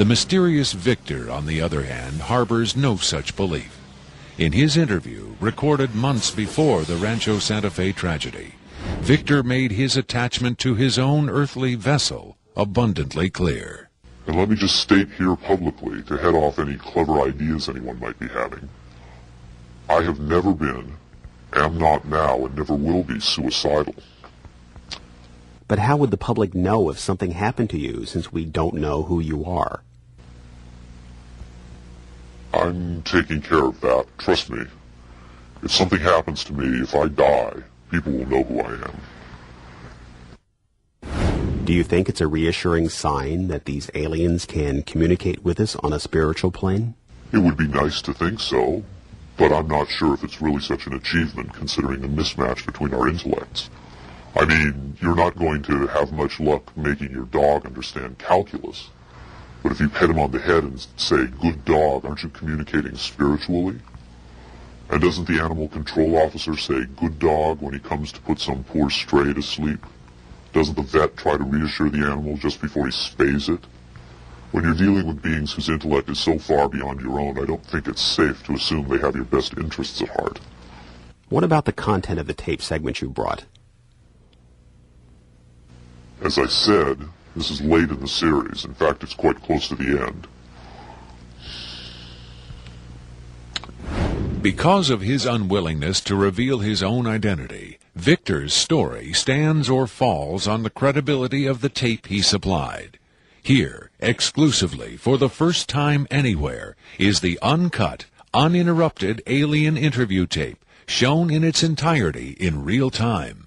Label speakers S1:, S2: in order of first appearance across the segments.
S1: The mysterious Victor, on the other hand, harbors no such belief. In his interview, recorded months before the Rancho Santa Fe tragedy, Victor made his attachment to his own earthly vessel abundantly clear.
S2: And let me just state here publicly, to head off any clever ideas anyone might be having, I have never been, am not now, and never will be suicidal.
S3: But how would the public know if something happened to you, since we don't know who you are?
S2: I'm taking care of that. Trust me. If something happens to me, if I die, people will know who I am.
S3: Do you think it's a reassuring sign that these aliens can communicate with us on a spiritual plane?
S2: It would be nice to think so, but I'm not sure if it's really such an achievement considering the mismatch between our intellects. I mean, you're not going to have much luck making your dog understand calculus. But if you pet him on the head and say, "Good dog," aren't you communicating spiritually? And doesn't the animal control officer say, "Good dog," when he comes to put some poor stray to sleep? Doesn't the vet try to reassure the animal just before he spays it? When you're dealing with beings whose intellect is so far beyond your own, I don't think it's safe to assume they have your best interests at heart.
S3: What about the content of the tape segment you brought?
S2: As I said, this is late in the series. In fact, it's quite close to the end.
S1: Because of his unwillingness to reveal his own identity, Victor's story stands or falls on the credibility of the tape he supplied. Here, exclusively, for the first time anywhere, is the uncut, uninterrupted alien interview tape, shown in its entirety in real time.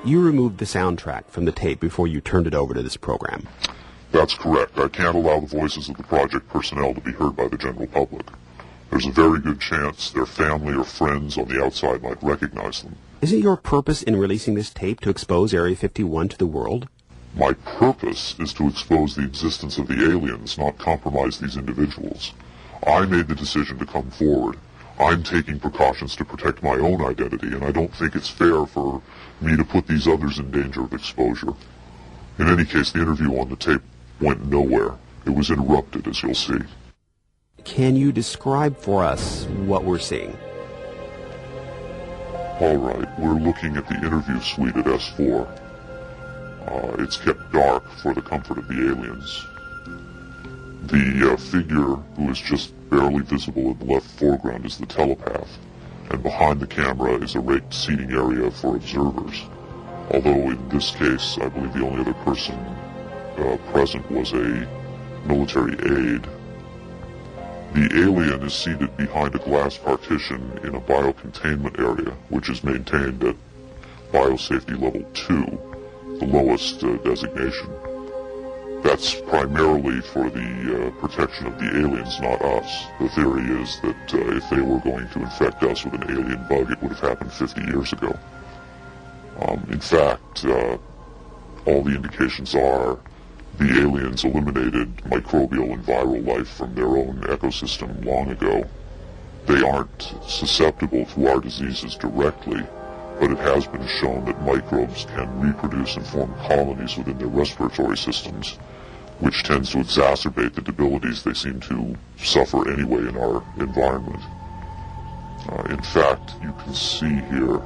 S3: You removed the soundtrack from the tape before you turned it over to this program.
S2: That's correct. I can't allow the voices of the project personnel to be heard by the general public. There's a very good chance their family or friends on the outside might recognize them.
S3: Isn't your purpose in releasing this tape to expose Area 51 to the world?
S2: My purpose is to expose the existence of the aliens, not compromise these individuals. I made the decision to come forward. I'm taking precautions to protect my own identity, and I don't think it's fair for me to put these others in danger of exposure. In any case, the interview on the tape went nowhere. It was interrupted, as you'll see.
S3: Can you describe for us what we're seeing?
S2: All right, we're looking at the interview suite at S4. It's kept dark for the comfort of the aliens. The figure who is just barely visible in the left foreground is the telepath, and behind the camera is a raked seating area for observers. Although in this case, I believe the only other person present was a military aide. The alien is seated behind a glass partition in a biocontainment area, which is maintained at biosafety level 2, the lowest designation. That's primarily for the protection of the aliens, not us. The theory is that if they were going to infect us with an alien bug, it would have happened 50 years ago. In fact, all the indications are the aliens eliminated microbial and viral life from their own ecosystem long ago. They aren't susceptible to our diseases directly, but it has been shown that microbes can reproduce and form colonies within their respiratory systems, which tends to exacerbate the debilities they seem to suffer anyway in our environment. In fact, you can see here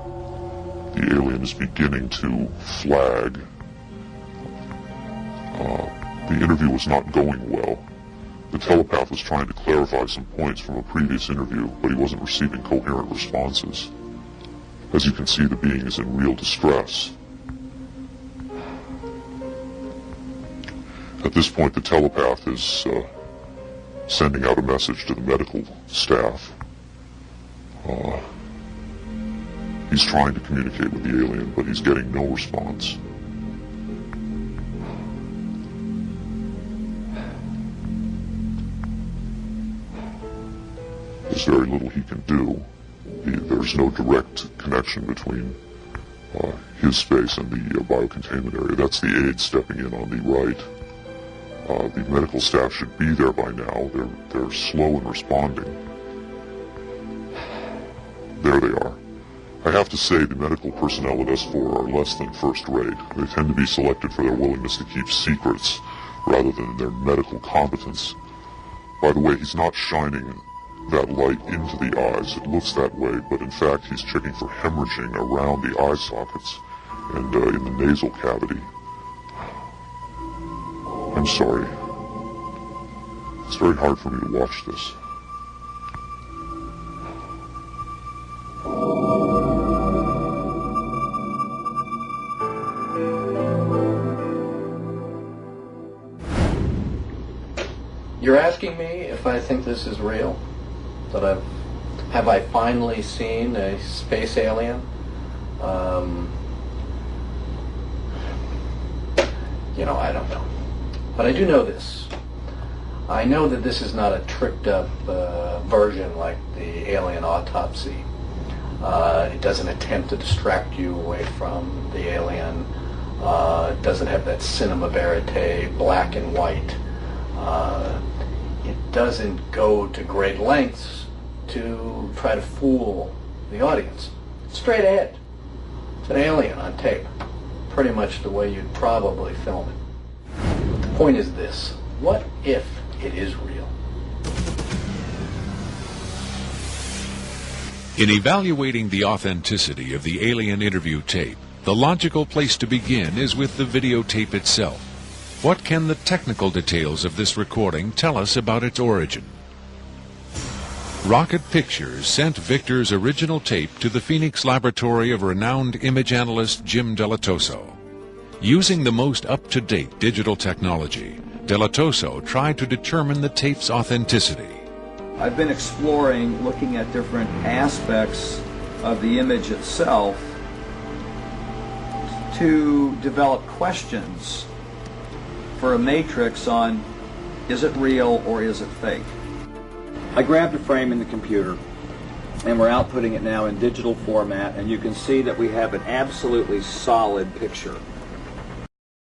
S2: the alien is beginning to flag. The interview was not going well. The telepath was trying to clarify some points from a previous interview, but he wasn't receiving coherent responses. As you can see, the being is in real distress. At this point, the telepath is sending out a message to the medical staff. He's trying to communicate with the alien, but he's getting no response. There's very little he can do. There's no direct connection between his space and the biocontainment area. That's the aide stepping in on the right. The medical staff should be there by now. They're slow in responding. There they are. I have to say the medical personnel at S4 are less than first rate. They tend to be selected for their willingness to keep secrets rather than their medical competence. By the way, he's not shining that light into the eyes. It looks that way, but in fact he's checking for hemorrhaging around the eye sockets and in the nasal cavity. I'm sorry. It's very hard for me to watch this.
S4: You're asking me if I think this is real? That have I finally seen a space alien? I don't know. But I do know this. I know that this is not a tricked up version like the alien autopsy. It doesn't attempt to distract you away from the alien. It doesn't have that cinema verite, black and white. It doesn't go to great lengths to try to fool the audience. It's straight ahead. It's an alien on tape. Pretty much the way you'd probably film it. But the point is this. What if it is real?
S1: In evaluating the authenticity of the alien interview tape, the logical place to begin is with the videotape itself. What can the technical details of this recording tell us about its origin? Rocket Pictures sent Victor's original tape to the Phoenix laboratory of renowned image analyst Jim Delatoso. Using the most up-to-date digital technology, Delatoso tried to determine the tape's authenticity.
S5: I've been exploring, looking at different aspects of the image itself to develop questions for a matrix on, is it real or is it fake? I grabbed a frame in the computer, and we're outputting it now in digital format, and you can see that we have an absolutely solid picture.